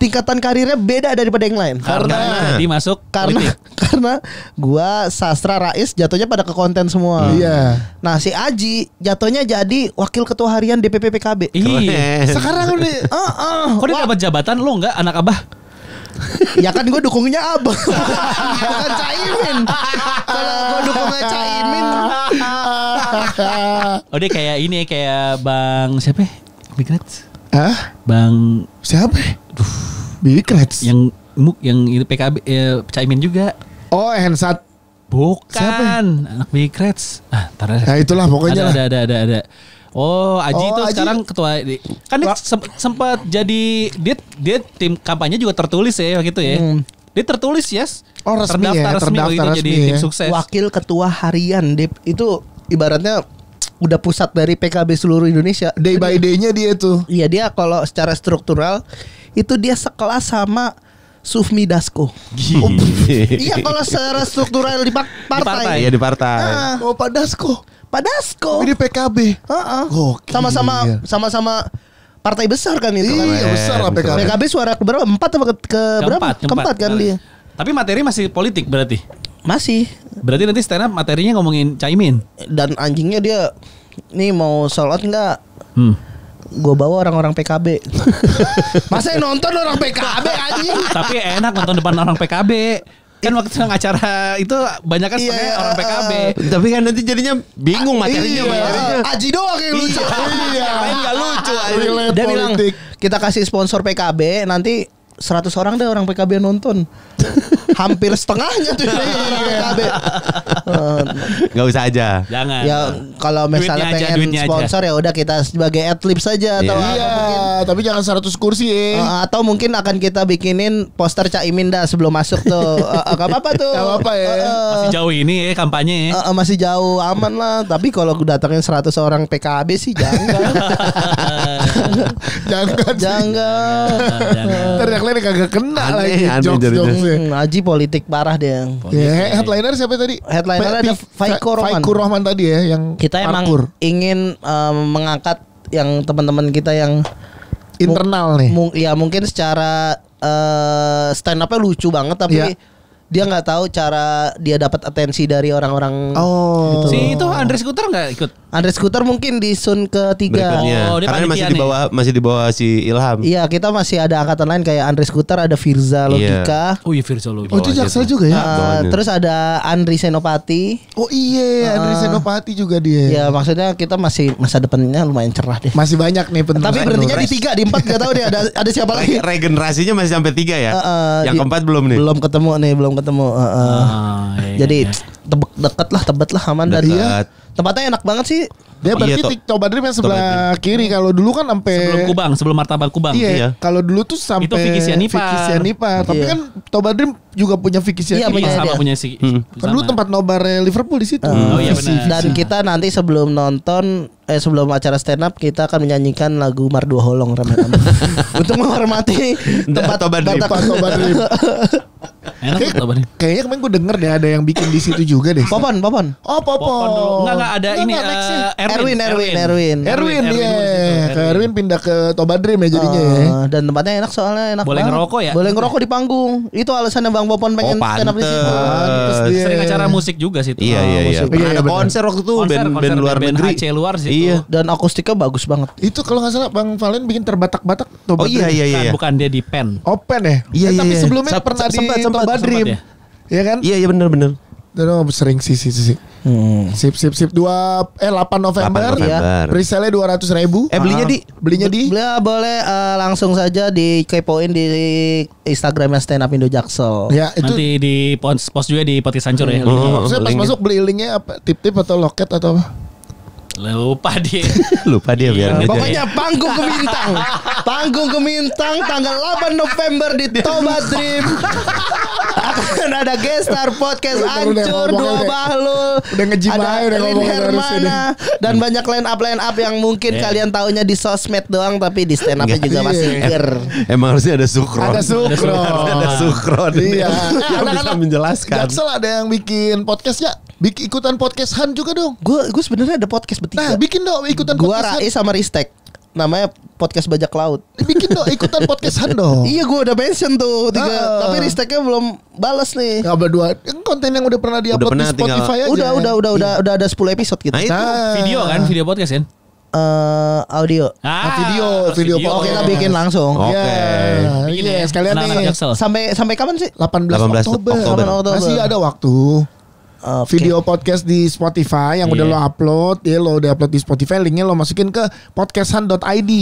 tingkatan karirnya beda daripada yang lain. Karena dia masuk politik. Karena gua sastra Rais jatuhnya pada ke konten semua. Iya. Nah, si Aji jatuhnya jadi wakil ketua harian DPP PKB. Iya. Sekarang udah Kok dia dapat jabatan lo enggak anak abah? Ya kan gue dukungnya Abang. Bukan Caimin. Kalau gue dukungnya Caimin. Oh dia kayak ini kayak Bang siapa? Bikrets. Hah? Bang Siapa? Bikrets. yang itu PKB Caimin juga. Oh, Hensat. Bukan. Siapa? Anak Bikrets. Tar. Nah, itulah pokoknya lah. Ada. Oh, Aji Oh, itu Aji. sekarang ketua kan dia sempat jadi dia tim kampanye juga tertulis ya waktu itu ya. Dia tertulis yes. Oh, resmi terdaftar ya, resmi waktu itu terdaftar jadi resmi tim ya. sukses. Wakil ketua harian itu ibaratnya udah pusat dari PKB seluruh Indonesia. Day by day-nya dia tuh. Iya, dia kalau secara struktural itu dia sekelas sama Sufmi Dasko. Iya, kalau secara struktural di partai. Iya di partai. Ah, Oh, Pak Dasko. Pak Dasko. Ini PKB. Heeh. Gokil. Sama-sama partai besar kan itu. Iya, besar lah PKB. PKB suara ke berapa? 4 atau ke berapa? Keempat kan dia. Tapi materi masih politik berarti. Masih. Berarti nanti stand up materinya ngomongin Caimin. Dan anjingnya dia nih mau sholat nggak? Gue bawa orang-orang PKB. Masa yang nonton orang PKB anjing? Tapi enak nonton depan orang PKB. Kan waktu acara itu banyak kan sebenarnya orang PKB. Tapi kan nanti jadinya bingung materinya. Aji doang yang lucu. Iya. Lain nggak lucu. Relate Dia bilang politik. kita kasih sponsor PKB nanti 100 orang deh orang PKB yang nonton. Hampir setengahnya tuh orang PKB. Nggak usah aja. Jangan. Ya kalau misalnya Duitnya aja, pengen duitnya aja. sponsor ya udah kita sebagai adlib saja atau Iya. Iya, tapi jangan 100 kursi ya. atau mungkin akan kita bikinin poster Caimin dah sebelum masuk tuh. Gak apa-apa tuh. Gak apa-apa ya. Masih jauh ini ya kampanye ya. Masih jauh aman lah. Tapi kalau datangin 100 orang PKB sih jangan. Jangan. Jangan. Ntar yang lain kagak kena Aneh, lagi. aneh Jokes-jokesnya. Aji politik parah dia. Ya, headliner siapa tadi? Headliner ada Faiko Rohman. Faiko Rohman tadi ya yang Kita emang parkour. ingin mengangkat yang teman-teman kita yang Internal nih. ya mungkin secara stand up-nya lucu banget tapi Iya. dia nggak tahu cara dia dapat atensi dari orang-orang. Oh. Si itu Andre Skuter nggak ikut? Andre Skuter mungkin di sun ketiga. Berikutnya. Oh, dia Karena masih panitia di bawah si Ilham. Iya, kita masih ada angkatan lain kayak Andre Skuter, ada Firza Logika. Oh iya Virsa lo. Oh, itu Jaksel juga ya? bawahnya. Terus ada Andri Senopati. Oh iya, Andri Senopati juga dia. Ya maksudnya kita masih masa depannya lumayan cerah deh. Masih banyak nih penting. Tapi berhentinya di 3, di 4 gak tahu deh ada siapa lagi. Regenerasinya masih sampai 3 ya. Yang di- keempat belum nih. Belum ketemu. Iya. Jadi tebet lah aman dari Dekat. tempatnya enak banget sih. Dia berarti Iya, Toba Dream yang sebelah kiri. Kalau dulu kan sampai Sebelum Martabak Kubang. Iya, Iya. kalau dulu tuh sampai Itu Vicky Sianipar. Vicky Sianipar. Tapi Iya. kan Toba Dream juga punya Vicky Iya, Sianipar. punya Sama dia. punya si. Kan dulu tempat nobarnya Liverpool di situ. Oh iya benar. Dan kita nanti sebelum nonton sebelum acara stand up kita akan menyanyikan lagu Mardu Holong rame-rame. Untuk menghormati tempat Toba Dream. Tempat Toba Dream. Enak tuh Toba Dream. Kayaknya kemarin gue denger deh ada yang bikin di situ juga deh. Popon. Oh, Popo. Popon dulu. Enggak ada ini nextnya. Erwin. Erwin dulu dia. di situ, Ke Erwin pindah ke Toba Dream ya jadinya ya. Dan tempatnya enak soalnya enak Boleh banget. ngerokok ya? Boleh ngerokok di panggung. Itu alasannya Bang Popon pengen stand up di situ. Pantes dia. Sering acara musik juga sih tuh. Iya. musik. Pernah Iya, ada benar. konser waktu itu Konser band luar band negeri. HC luar sih. Iya. Dan akustiknya bagus banget. Itu kalau nggak salah Bang Valen bikin terbatak-batak Toba Oh iya Dream. iya. Bukan dia di pen. Open ya? Iya, Tapi iya. sebelumnya pernah di Sempat. Toba Dream. ya? Iya kan? Iya benar. Dan sering sih. Sip. 8 November. 8 November. Presale 200.000. Belinya di Belinya di Beliau boleh langsung saja dikepoin di Instagramnya Stand Up Indo Jaksel. Ya itu Nanti di post juga di Podcast Hancur ya. maksudnya pas linknya. masuk beli linknya apa? Tip-tip atau loket atau apa? Lupa dia. lupa dia biar aja. Pokoknya Panggung Gemintang. Panggung Gemintang tanggal 8 November di Toba Dream. Akan ada guest star podcast Udah Hancur, ngomong, Dua udah. Bahlul, Udah ngejim ada aja, udah Lin ngomong harusnya Hermana dan banyak line up yang mungkin kalian taunya di sosmed doang tapi di stand up-nya juga Iya. masih ger. Emang harusnya ada sukron. Ada sukron. Ada sukron. Iya. Yang bisa Anak-anak menjelaskan. Jaksel ada yang bikin podcast ya? Bikin ikutan podcast Han juga dong. Gue sebenarnya ada podcast bertiga. Nah, bikin dong ikutan Gua podcast Han. Rais sama Ristek. namanya podcast bajak laut. Bikin dong, ikutan podcastan dong. Iya, gue udah mention tuh 3, tapi Risteknya belum balas nih. Ya berdua konten yang udah pernah diupload di pernah, Spotify aja. Udah ada 10 episode gitu. Nah, itu. Video kan, video podcast kan? Audio. Video Oh, kita bikin langsung. Oke. Bikin Iya, ya. sekalian Anak-anak nih. Jaksel. Sampai kapan sih? 18 Oktober. Oktober. Masih ada waktu. Oke. Video podcast di Spotify yang udah lo upload, ya lo udah upload di Spotify, linknya lo masukin ke podcastan.id.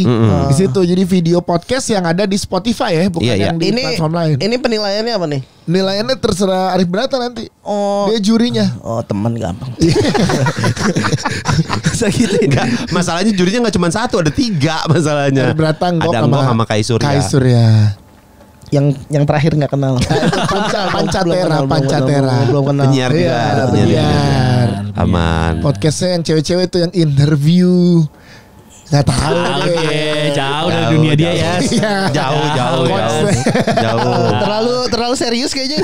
Di situ jadi video podcast yang ada di Spotify ya, bukan Iya. yang di Ini platform lain. ini penilaiannya apa nih? Nilainya terserah Arif Brata nanti. Oh. Dia jurinya. Oh, teman gampang. Segitu. Enggak, masalahnya jurinya nggak cuma 1, ada 3 masalahnya. Arif Brata, Nggok ada Nggok sama Kaisur. Kaisur ya. Yang terakhir nggak kenal. Pancatera. Belum kenal. Penyiar juga, Iya, ada penyiar juga. penyiar. Aman. Podcastnya yang cewek-cewek tuh yang interview. Gak tahu Oke, deh. jauh dari dunia dia ya. Iya. Jauh. Terlalu serius kayaknya.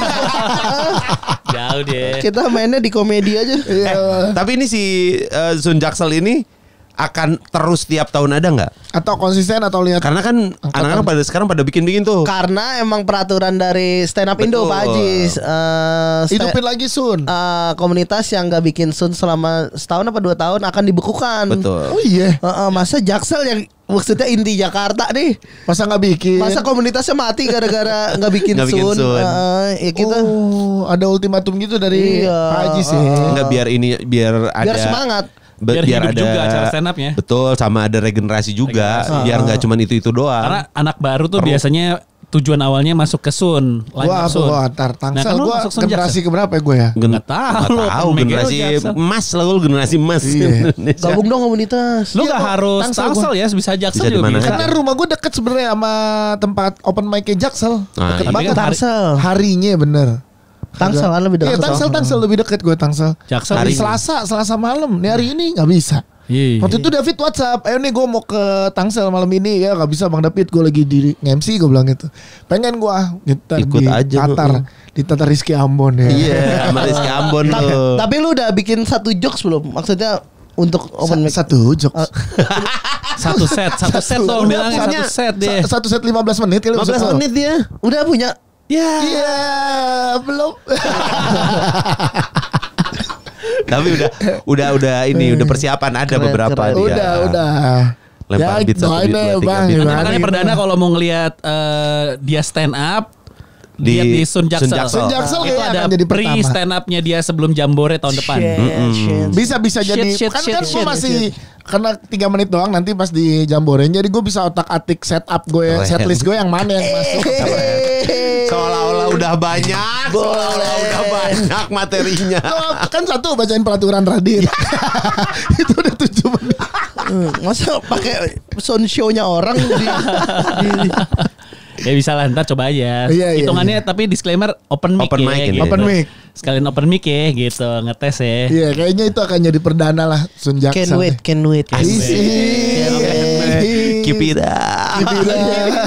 Jauh deh. Kita mainnya di komedi aja. Iya. Tapi ini si Sun Jaksel ini akan terus tiap tahun ada nggak? Atau konsisten atau lihat. Karena kan anak-anak pada sekarang pada bikin tuh. Karena emang peraturan dari Stand Up Indo Betul. Pak Ajis. Hidupin lagi Sun. Komunitas yang gak bikin sun selama setahun apa 2 tahun akan dibekukan. Betul. Oh iya. Masa Jaksel yang maksudnya inti Jakarta nih, Masa nggak bikin? masa komunitasnya mati gara-gara nggak bikin Nggak bikin sun? sun. Ya kita Oh, ada ultimatum gitu dari Iya. Pak Haji sih. Enggak biar ada biar semangat. Biar hidup juga acara stand up-nya. Betul, sama ada regenerasi juga. Regenerasi. Biar nggak cuma itu doang. Karena anak baru tuh biasanya tujuan awalnya masuk ke Sun. Gua antar Tangsel. kan lu Gua masuk Sun generasi Jaksel. keberapa ya gue ya? Nggak tahu. Nggak tahu Megero generasi Jaksel. emas lah, lu generasi emas. Iya. Indonesia. Gabung dong komunitas. Lu Iya, gak kok, harus Tangsel Tangsel ya, bisa Jaksel Bisa di juga mana bisa. aja. Karena rumah gue deket sebenarnya sama tempat open mic Jaksel. Nah, Deket iya. banget. Tapi kan Tangsel. Harinya bener. Tangsel kan lebih dekat. Iya Tangsel lebih deket gue Tangsel. Jaksel Hari Hari- Selasa malam. Nih hari ini nggak bisa. Iya. Waktu itu David WhatsApp, ayo nih gue mau ke Tangsel malam ini ya nggak bisa Bang David, gue lagi di MC, gue bilang gitu. Pengen gue Ikut di aja, Tatar Rizky Ambon ya. Iya, sama Rizky Ambon lu. Tapi lu udah bikin 1 jokes belum? Maksudnya untuk open mic. Satu jokes. Satu set dong bilangnya, satu set deh. Satu set 15 menit kali 15 menit ya. Udah punya. Ya. Iya, belum. Tapi udah ini udah persiapan ada Keren, beberapa keren. dia. Udah. Lempar beat 1 doain beat 2 aja, 3 Bang. beat. Gimana Makanya gitu. perdana kalau mau ngelihat dia stand up Di lihat di Sun Jaksel. Sun Jaksel. Sun Jaksel Itu kayaknya ada akan jadi pre pertama. stand upnya dia sebelum Jambore tahun depan. Shit. Bisa jadi Shit, kan shit, gue shit, masih karena 3 menit doang nanti pas di Jamboren, jadi gue bisa otak-atik setup gue, Keren. setlist gue yang mana yang masuk. Seolah-olah udah banyak, seolah-olah udah banyak materinya. Oh, kan satu bacain peraturan Radit. Itu udah 7 menit. Masa pakai sound show-nya orang di Ya bisa lah, ntar coba aja. Iya, iya, Hitungannya tapi disclaimer open mic Open ya. mic gitu. ini. Open mic. Sekalian open mic ya gitu, ngetes ya. Iya, kayaknya itu akan jadi perdana lah Sun Jaksel. Can wait. Isi. Keep it up.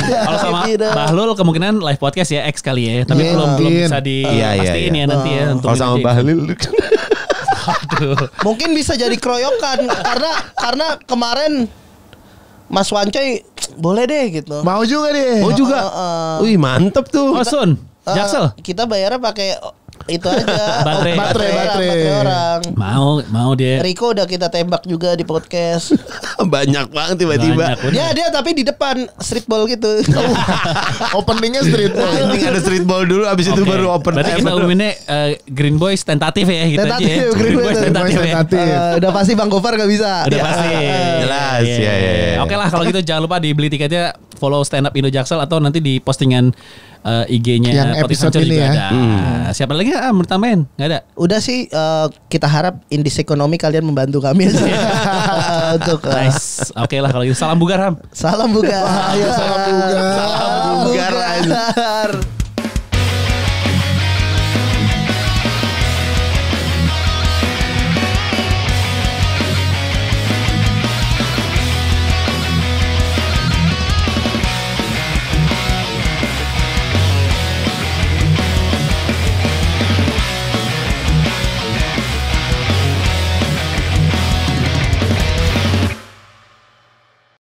Kalau sama Bahlul kemungkinan live podcast ya X kali ya. Tapi Iya, belum mungkin. bisa Iya, dipastiin iya. ya nanti ya. Kalau sama Bahlil Mungkin bisa jadi keroyokan karena kemarin Mas Wancoy boleh deh gitu. Mau juga deh. Oh juga. Wih, mantep tuh. Oh Sun, Jaksel. Kita bayarnya pakai itu aja. Baterai. orang. Mau dia. Rico udah kita tembak juga di podcast. Banyak banget tiba-tiba. Banyak, bener. dia tapi di depan streetball gitu. Openingnya street ball. Penting ada streetball dulu, abis itu Oke. baru open. Berarti kita umuminnya Green Boys tentatif ya gitu aja ya. Tentatif, Green Boys tentatif ya. tentatif. Udah pasti Bang Gofar gak bisa. Udah Ya. pasti. Jelas, Iya. ya. Oke lah kalau gitu jangan lupa dibeli tiketnya, follow Stand Up Indo Jaksel atau nanti di postingan IG-nya Yang Podcast episode Hancur ini juga ya. ada. Siapa lagi menurut tambahin? Gak ada. Udah sih kita harap Indis Ekonomi kalian membantu kami aja. Untuk Nice. Oke lah kalau gitu. Salam bugar Ham. salam buka. Salam bugar. Bugar aja. Bugar.